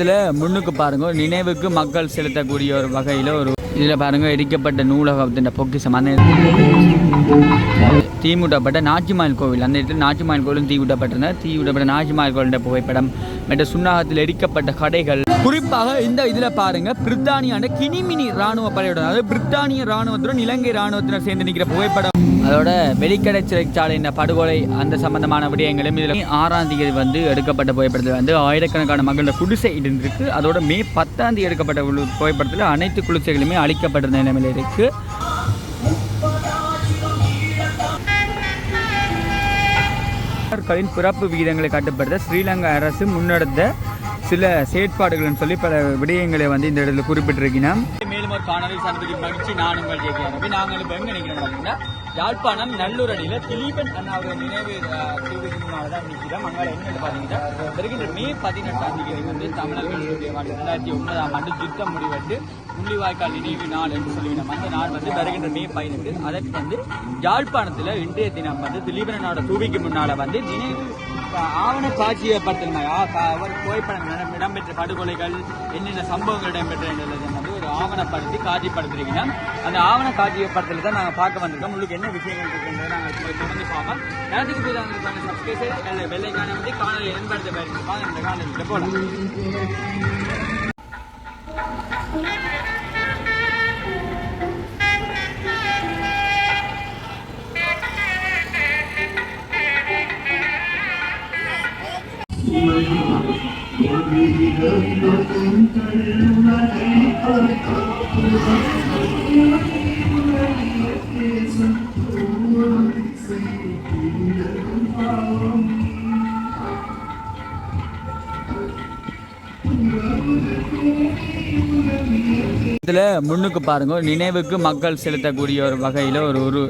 இதில் முன்னுக்கு பாருங்க நினைவுக்கு மக்கள் செலுத்தக்கூடிய ஒரு வகையில் ஒரு இதில் பாருங்க இடிக்கப்பட்ட நூலகத்தின் பொக்கிஷம் அந்த தீமூட்டப்பட்ட நாச்சிமாயில் கோவில் அந்த இடத்துல நாச்சிமாயில் கோவிலும் தீவிடப்பட்டிருந்தார். தீவிடப்பட்ட நாச்சிமாயில் கோவிலின் புகைப்படம் மற்ற சுண்ணாகத்தில் எரிக்கப்பட்ட கடைகள். குறிப்பாக இந்த இதில் பாருங்க பிரித்தானியாண்ட கினிமினி இராணுவ படையுடன் அதாவது பிரித்தானிய இராணுவத்துடன் இலங்கை இராணுவத்தினர் சேர்ந்து நிற்கிற புகைப்படம். அதோட வெளிக்கடை சிறைச்சாலையின் படுகொலை அந்த சம்பந்தமான விடயங்களும் இதில் 6ஆம் தேதி வந்து எடுக்கப்பட்ட புகைப்படத்தில் வந்து ஆயிரக்கணக்கான மக்களோட குடிசை இருந்திருக்கு. அதோட மே 10ஆம் தேதி எடுக்கப்பட்ட புகைப்படத்தில் அனைத்து குடிசைகளுமே அழிக்கப்பட்டிருந்த நிலைமையில் இருக்கு. பிறப்பு விகிதங்களை கட்டுப்படுத்த ஸ்ரீலங்கா அரசு முன்னெடுத்த சில செயற்பாடுகள் சொல்லி பல விடயங்களை வந்து இந்த இடத்துல குறிப்பிட்டிருக்கிறோம். மேலும் ஒரு காணொலி சந்திக்க மகிழ்ச்சி. நான் உங்கள் ஜெயகி. நாங்கள் இப்போ எங்கே நிற்கிறோம் பார்த்தீங்கன்னா யாழ்ப்பாணம் நல்லூர் அடியில் திலீபன் அண்ணாவுடைய நினைவு தான் நிற்கிறோம். அங்கே என்னென்னு பார்த்தீங்கன்னா வருகின்ற மே 18ஆம் தேதி வந்து தமிழர்களுடைய 2009ஆம் ஆண்டு யுத்தம் முடிவெட்டு முள்ளிவாய்க்கால் நினைவு நாள் என்று சொல்லிவிடும். அந்த நாள் வந்து வருகின்ற மே 18. அதற்கு வந்து யாழ்ப்பாணத்தில் இன்றைய தினம் வந்து திலீபன் அண்ணாவோட தூவிக்கு முன்னால் வந்து நினைவு ஆவண காட்சியப்படுத்தினாங்க. அவர் புகைப்படம் இடம்பெற்ற படுகொலைகள் என்னென்ன சம்பவங்கள் இடம்பெற்ற வந்து ஒரு ஆவணப்படுத்தி காட்சிப்படுத்திருக்கீங்க. அந்த ஆவண காட்சியப்படுத்தல தான் நாங்கள் பார்க்க வந்திருக்கோம். உங்களுக்கு என்ன விஷயங்கள் இருக்குன்றது நாங்கள் தொடர்ந்து பார்ப்போம். நேரத்துக்கு போய் தான் சப்ஸ்கிரைபர் வெள்ளைக்கான வந்து காணொலி என்படுத்த போயிருக்கோம். இந்த காணொலியில் போகலாம். இதில் முன்னுக்கு பாருங்க நினைவுக்கு மக்கள் செலுத்தக்கூடிய ஒரு வகையில் ஒரு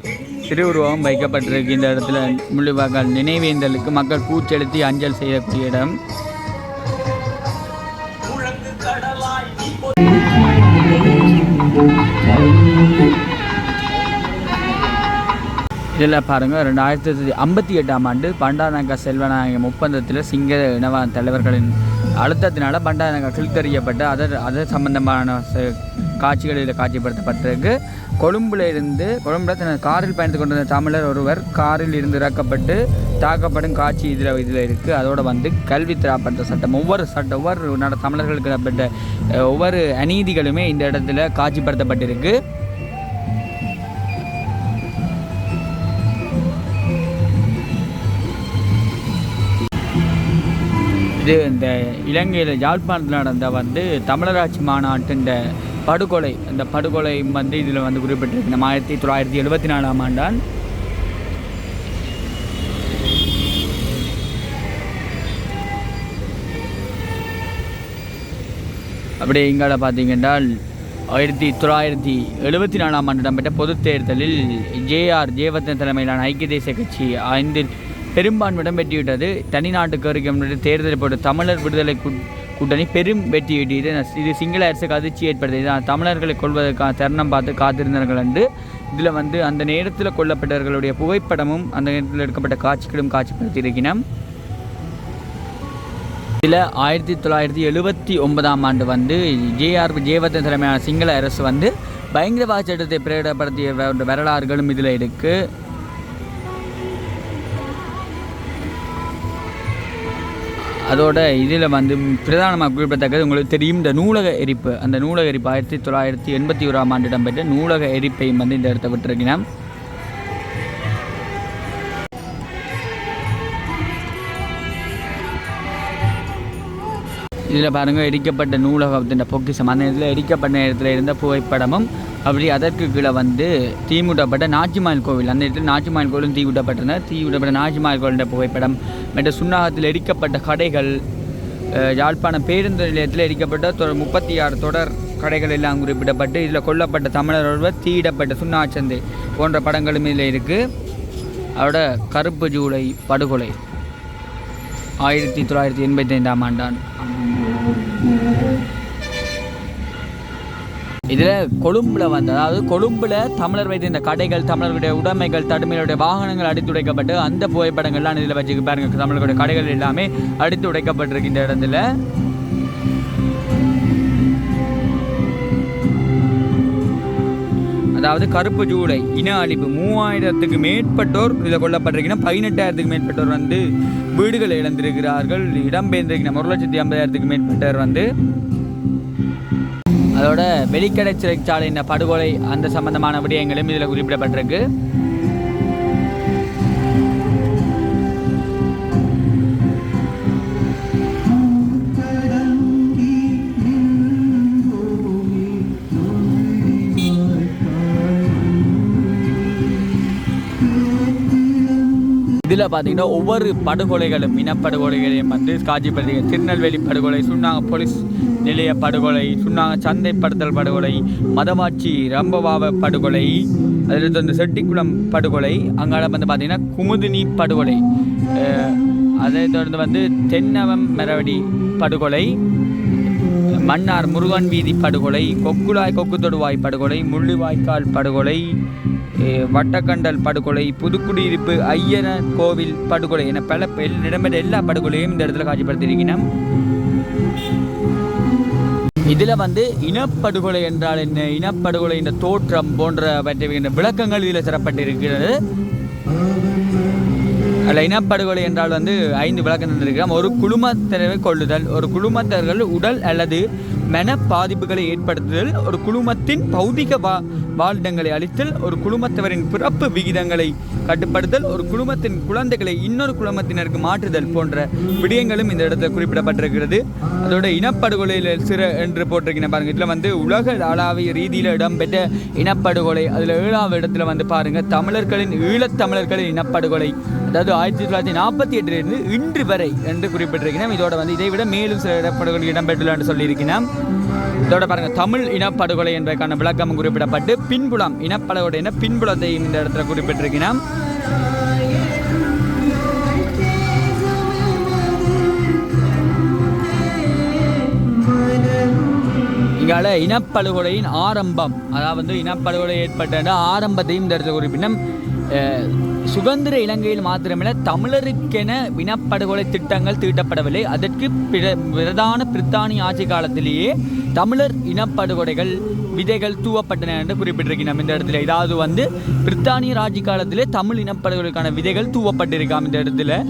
திருவுருவம் வைக்கப்பட்டிருக்கு. இந்த இடத்துல முள்ளிவாய்க்கால் நினைவேந்தலுக்கு மக்கள் பூச்செலுத்தி அஞ்சல் செய்யக்கூடிய இடம். இதில் பாருங்கள் 1958ஆம் ஆண்டு பண்டாரநாயக்கா செல்வநாயகம் ஒப்பந்தத்தில் சிங்கள இனவ தலைவர்களின் அழுத்தத்தினால பண்டாரநாயக்கா கிழித்தறியப்பட்டு அதை சம்பந்தமான காட்சிகள் இதில் காட்சிப்படுத்தப்பட்டிருக்கு. கொழும்புல தனது காரில் பயணித்து கொண்டிருந்த தமிழர் ஒருவர் காரில் இருந்து இறக்கப்பட்டு தாக்கப்படும் காட்சி இதில் இருக்குது. அதோடு வந்து கல்வி திராப்பட்ட சட்டம் ஒவ்வொரு தமிழர்களுக்கு இடப்பட்ட ஒவ்வொரு அநீதிகளுமே இந்த இடத்துல காட்சிப்படுத்தப்பட்டிருக்கு. இது இந்த இலங்கையில் யாழ்ப்பாணத்தில் நடந்த வந்து தமிழராட்சி மாநாட்டின் படுகொலை அந்த படுகொலை வந்து இதில் வந்து குறிப்பிட்டிருக்கு. 1974ஆம் ஆண்டால் அப்படியே இங்கால பார்த்தீங்கன்றால் 1974ஆம் ஆண்டு இடம்பெற்ற பொதுத் தேர்தலில் ஜேவர்தன தலைமையிலான ஐக்கிய தேசிய கட்சி 5 பெரும்பான்மையிடம் வெற்றிவிட்டது. தனிநாட்டுக்கு கோரிக்கை தேர்தலில் போட்ட தமிழர் விடுதலை கூட்டணி பெரும் வெற்றி ஈட்டியது. இது சிங்கள அரசுக்கு அதிர்ச்சி ஏற்படுத்தியது. தமிழர்களை கொள்வதற்கான தருணம் பார்த்து காத்திருந்தார்கள் என்று இதில் வந்து அந்த நேரத்தில் கொல்லப்பட்டவர்களுடைய புகைப்படமும் அந்த நேரத்தில் எடுக்கப்பட்ட காட்சிகளும் காட்சிப்படுத்தியிருக்கிறோம். இதில் 1979ஆம் ஆண்டு வந்து ஜேவர்தன தலைமையான சிங்கள அரசு வந்து பயங்கரவாத சட்டத்தை பிரகடப்படுத்திய வரலாறுகளும் இதில் இருக்குது. அதோட இதில் வந்து பிரதானமாக குறிப்பிடத்தக்கது உங்களுக்கு தெரியும் இந்த நூலக எரிப்பு. அந்த நூலக எரிப்பு 1981ஆம் ஆண்டு இடம்பெற்ற நூலக எரிப்பையும் வந்து இந்த இடத்த விட்டுருக்கிறோம். இதில் பாருங்கள் எரிக்கப்பட்ட நூலகத்தின் பொக்கிஷம் அந்த இதில் எரிக்கப்பட்ட நேரத்தில் இருந்த புகைப்படமும் அப்படி அதற்கு கீழே வந்து தீமூட்டப்பட்ட நாச்சிமாயில் கோவில் அந்த இடத்துல நாச்சிமாயில் கோவிலும் தீவிடப்பட்ட நாச்சிமாயில் கோவிலின் புகைப்படம் மற்ற சுண்ணாகத்தில் எரிக்கப்பட்ட கடைகள். யாழ்ப்பாணம் பேருந்து நிலையத்தில் எரிக்கப்பட்ட 36 தொடர் கடைகள் எல்லாம் குறிப்பிடப்பட்டு இதில் கொல்லப்பட்ட தமிழர் ஒருவர் தீயிடப்பட்ட சுண்ணாச்சந்தை போன்ற படங்களும் இதில் இருக்குது. அதோட கருப்பு ஜூலை படுகொலை 1985ஆம் ஆண்டான். இதில் கொழும்பில் வந்து அதாவது கொழும்பில் தமிழர் வைத்த இந்த கடைகள் தமிழர்களுடைய உடைமைகள் தமிழருடைய வாகனங்கள் அடித்து உடைக்கப்பட்டு அந்த புகைப்படங்கள்லாம் இதில் வச்சுக்க பாருங்க. தமிழர்களுடைய கடைகள் எல்லாமே அடித்து உடைக்கப்பட்டிருக்கு இந்த இடத்துல. அதாவது கருப்பு ஜூலை இன அழிப்பு 3000க்கு மேற்பட்டோர் இதில் கொல்லப்பட்டிருக்கணும். 18,000க்கு மேற்பட்டோர் வந்து வீடுகளை இழந்திருக்கிறார்கள், இடம்பெயர்ந்திருக்கணும். 1,50,000க்கு மேற்பட்டோர் வந்து அதோட வெளிக்கடை சிறைச்சாலை இந்த படுகொலை அந்த சம்பந்தமான விடயங்களும் இதில் குறிப்பிடப்பட்டிருக்கு. இதில் பார்த்தீங்கன்னா ஒவ்வொரு படுகொலைகளும் இனப்படுகொலைகளையும் வந்து காட்சிப்படுத்தி திருநெல்வேலி படுகொலை, சுன்னாங்க போலீஸ் நிலைய படுகொலை, சுன்னாங்க சந்தைப்படுத்தல் படுகொலை, மதவாச்சி ரம்பவாவ படுகொலை, அதில் வந்து செட்டிக்குளம் படுகொலை, அங்கால வந்து பார்த்தீங்கன்னா குமுதினி படுகொலை, அதை தொடர்ந்து வந்து தென்னவம் மெரவடி படுகொலை, மன்னார் முருகன் வீதி படுகொலை, கொக்குளாய் கொக்கு தொடுவாய் படுகொலை, முள்ளிவாய்க்கால் படுகொலை, வட்டக்கண்டல் படுகொலை, புதுக்குடியிருப்பு ஐயன கோவில் படுகொலை என பல இடம்பெற்ற எல்லா படுகொலையும் இந்த இடத்துல காட்சிப்படுத்தியிருக்கிறோம். இதில் வந்து இனப்படுகொலை என்றால் என்ன, இனப்படுகொலை இந்த தோற்றம் போன்றவற்றை விளக்கங்கள் இதில் தரப்பட்டிருக்கிறது. அதில் இனப்படுகொலை என்றால் வந்து 5 விளக்கம் தந்திருக்கிறோம். ஒரு குழுமத்தினரை கொள்ளுதல், ஒரு குழுமத்தர்கள் உடல் அல்லது மன பாதிப்புகளை ஏற்படுத்துதல், ஒரு குழுமத்தின் பௌதிக வாழ்டங்களை அளித்தல், ஒரு குழுமத்தவரின் பிறப்பு விகிதங்களை கட்டுப்படுத்தல், ஒரு குழுமத்தின் குழந்தைகளை இன்னொரு குழுமத்தினருக்கு மாற்றுதல் போன்ற விடயங்களும் இந்த இடத்துல குறிப்பிடப்பட்டிருக்கிறது. அதோட இனப்படுகொலையில் சிறு என்று போட்டிருக்கீங்க பாருங்க. இதில் வந்து உலக அளவிய ரீதியில் இடம்பெற்ற இனப்படுகொலை, அதில் 7வது இடத்துல வந்து பாருங்க தமிழர்களின் ஈழத்தமிழர்களின் இனப்படுகொலை, அதாவது 1948 இன்று வரை என்று குறிப்பிட்டிருக்கிறோம். இதோட வந்து இதை விட மேலும் சில இனப்படுகொலை இடம்பெற்றுள்ள என்று சொல்லியிருக்கிறோம். இதோட பாருங்க தமிழ் இனப்படுகொலை என்பதற்கான விளக்கம் குறிப்பிடப்பட்டு பின்புலம் இனப்படுகொலை என பின்புலத்தையும் இந்த இடத்துல குறிப்பிட்டிருக்கிறோம். இங்கால இனப்படுகொலையின் ஆரம்பம், அதாவது இனப்படுகொலை ஏற்பட்ட ஆரம்பத்தையும் இந்த இடத்துல குறிப்பிட்டோம். சுதந்திர இலங்கையில் மாத்திரமில்லை தமிழருக்கென இனப்படுகொலை திட்டங்கள் தீட்டப்படவில்லை. அதற்கு பிரதான பிரித்தானிய ஆட்சி காலத்திலேயே தமிழர் இனப்படுகொலைகள் விதைகள் தூவப்பட்டன என்று குறிப்பிட்டிருக்கிறோம் இந்த இடத்துல. இதாவது வந்து பிரித்தானிய ஆட்சி காலத்திலே தமிழ் இனப்படுகொலைக்கான விதைகள் தூவப்பட்டிருக்காம் இந்த இடத்துல.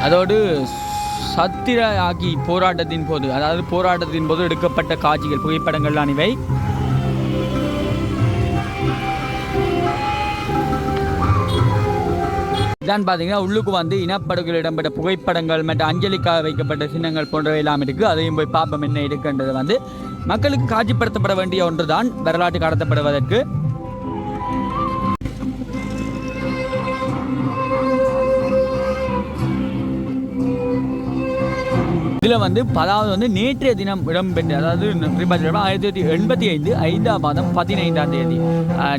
அதோடு சத்திரயாகி போராட்டத்தின் போது, அதாவது போராட்டத்தின் போது எடுக்கப்பட்ட காட்சிகள் புகைப்படங்கள் இவை. இதான் பார்த்தீங்கன்னா உள்ளுக்கு வந்து இனப்படுகொலை இடம்பெற்ற புகைப்படங்கள் மற்றும் அஞ்சலிக்காக வைக்கப்பட்ட சின்னங்கள் போன்றவை எல்லாம் இருக்குது. அதையும் போய் பார்ப்போம் என்ன இருக்குன்றது வந்து மக்களுக்கு காட்சிப்படுத்தப்பட வேண்டிய ஒன்று தான் வரலாற்று கடத்தப்படுவதற்கு. இதில் வந்து அதாவது வந்து நேற்றைய தினம் இடம்பெற்ற, அதாவது 1985 5ஆம் மாதம் 15ஆம் தேதி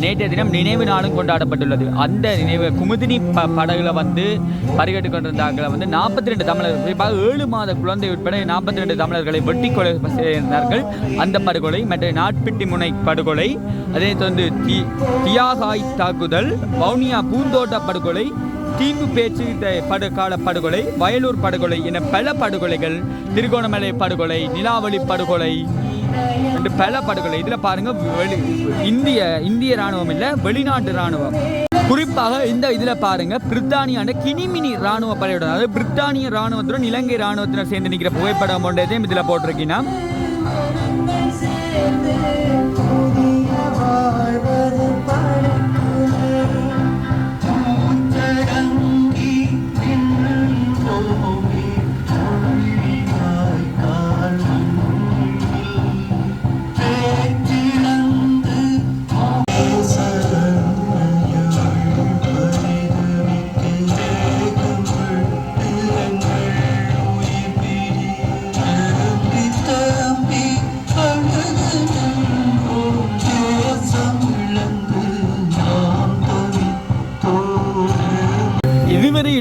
நேற்றைய தினம் நினைவு நாளும் கொண்டாடப்பட்டுள்ளது. அந்த நினைவு குமுதினி படகுல வந்து பரிகட்டு கொண்டிருந்தார்கள் வந்து 42 தமிழர்கள், குறிப்பாக 7 மாத குழந்தை உட்பட 42 தமிழர்களை வெட்டி கொலை செய்திருந்தார்கள். அந்த படுகொலை மற்றும் நாட்பிட்டி முனை படுகொலை, அதே தொடர்ந்து தியாகாய் தாக்குதல், வவுனியா பூந்தோட்ட படுகொலை, தீம்பு பேச்சு கால படுகொலை, வயலூர் படுகொலை என பல படுகொலைகள், திருகோணமலை படுகொலை, நிலாவளி படுகொலை என்று பல படுகொலை. இதில் பாருங்க இந்திய ராணுவம் இல்லை, வெளிநாட்டு ராணுவம். குறிப்பாக இந்த இதில் பாருங்க பிரித்தானியான கினிமினி ராணுவ படையுடன், அதாவது பிரித்தானிய ராணுவத்துடன் இலங்கை ராணுவத்தினர் சேர்ந்து நிற்கிற புகைப்படம் போன்றதையும் இதில் போட்டிருக்கீங்கன்னா.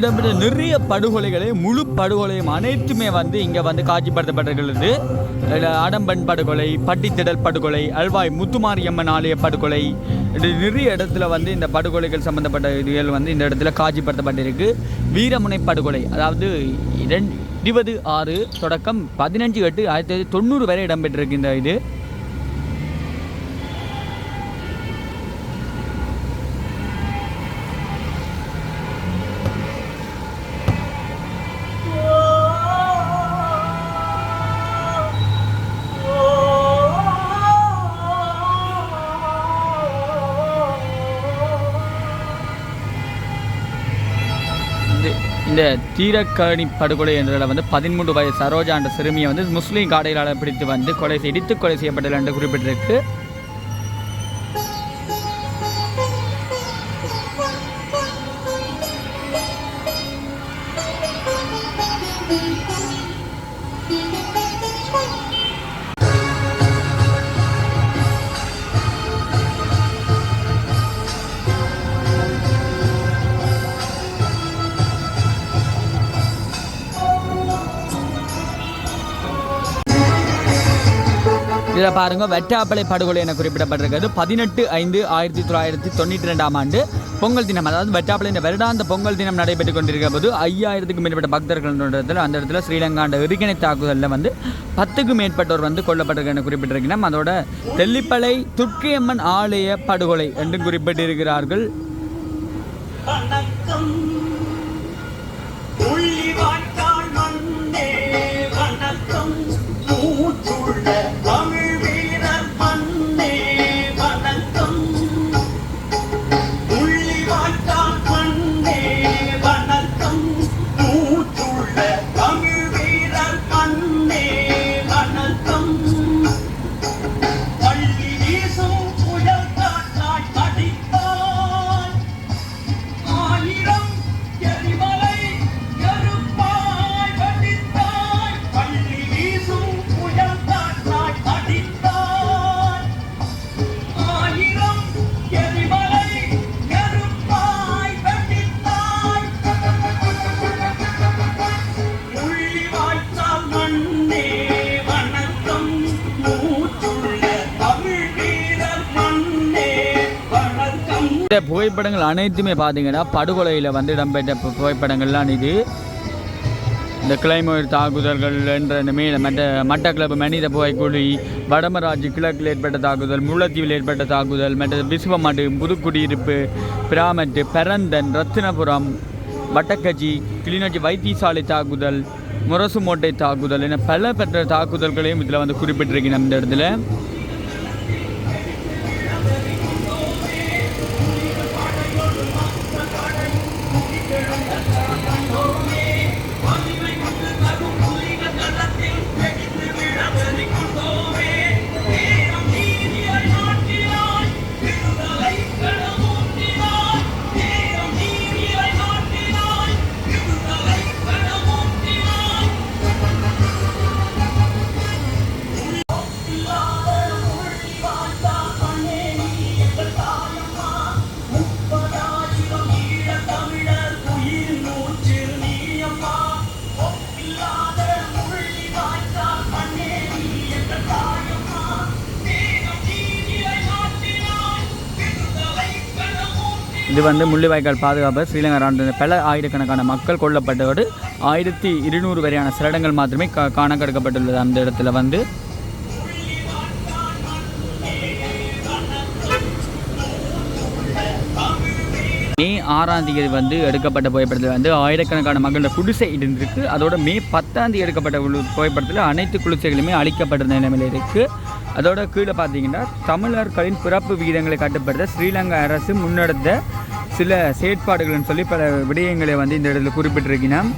இடம்பெற்ற நிறைய படுகொலைகளை முழு படுகொலையும் அனைத்துமே வந்து இங்கே வந்து காட்சிப்படுத்தப்பட்டிருக்கிறது. அடம்பன் படுகொலை, பட்டித்திடல் படுகொலை, அல்வாய் முத்துமாரியம்மன் ஆலய படுகொலை, நிறைய இடத்துல வந்து இந்த படுகொலைகள் சம்பந்தப்பட்ட இதுகள் வந்து இந்த இடத்துல காட்சிப்படுத்தப்பட்டிருக்கு. வீரமுனை படுகொலை, அதாவது 20/6 தொடக்கம் 15/8/1990 வரை இடம்பெற்றிருக்கு இந்த இது. இந்த தீரக்கணி படுகொலை என்றதில் வந்து 13 வயது சரோஜா என்ற சிறுமியை வந்து முஸ்லீம் காடைகளால் பிடித்து வந்து இடித்து கொலை செய்யப்பட்டது என்று குறிப்பிட்டிருக்கு. இதில் பாருங்க, வெட்டாப்பளை படுகொலை என குறிப்பிடப்பட்டிருக்கிறது. 18/5/1992 ஆண்டு பொங்கல் தினம், அதாவது வெட்டாப்பளை இந்த வருடாந்த பொங்கல் தினம் நடைபெற்றுக் கொண்டிருக்க போது 5000க்கும் மேற்பட்ட பக்தர்கள் அந்த இடத்துல ஸ்ரீலங்காண்ட இறுகிணை தாக்குதலில் வந்து 10க்கும் மேற்பட்டோர் வந்து கொல்லப்பட்டிருக்க என குறிப்பிட்டிருக்கிறோம். அதோட தெல்லிப்பளை துர்க்கையம்மன் ஆலய படுகொலை என்று குறிப்பிட்டிருக்கிறார்கள். இந்த புகைப்படங்கள் அனைத்துமே பார்த்தீங்கன்னா படுகொலையில் வந்து இடம்பெற்ற புகைப்படங்கள்லாம். இது இந்த கிளைமோர் தாக்குதல்கள் என்ற மட்டக்களப்பு மனித புகைக்குழி, வடமராட்சி கிழக்கில் ஏற்பட்ட தாக்குதல், முல்லைத்தீவில் ஏற்பட்ட தாக்குதல், மற்ற விசுவமாடு, புதுக்குடியிருப்பு, பிராமட்டு, பெரந்தன், ரத்தினபுரம், வட்டக்கச்சி, கிளிநொச்சி வைத்தியசாலை தாக்குதல், முரசுமோட்டை தாக்குதல் என பல பெற்ற தாக்குதல்களையும் இதில் வந்து குறிப்பிட்டிருக்கணும். இந்த இடத்துல இது வந்து முள்ளிவாய்க்கால் பாதுகாப்பு ஸ்ரீலங்கா ராணுவ பல ஆயிரக்கணக்கான மக்கள் கொல்லப்பட்டதோடு 1200 வரையான சிரடங்கள் மாத்திரமே காணக்கெடுக்கப்பட்டுள்ளது. அந்த இடத்துல வந்து மே 6ஆம் தேதி வந்து எடுக்கப்பட்ட புகைப்படத்தில் வந்து ஆயிரக்கணக்கான மக்களோட குடிசை இருந்திருக்கு. அதோட மே 10ஆம் தேதி எடுக்கப்பட்ட புகைப்படத்தில் அனைத்து குடிசைகளுமே அழிக்கப்பட்டிருந்த நிலைமையில் இருக்குது. அதோட கீழே பார்த்தீங்கன்னா தமிழர்களின் பிறப்பு விகிதங்களை கட்டுப்படுத்த ஸ்ரீலங்கா அரசு முன்னெடுத்த சில செயற்பாடுகள்னு சொல்லி பல விடயங்களை வந்து இந்த இடத்துல குறிப்பிட்டிருக்கிறோம்.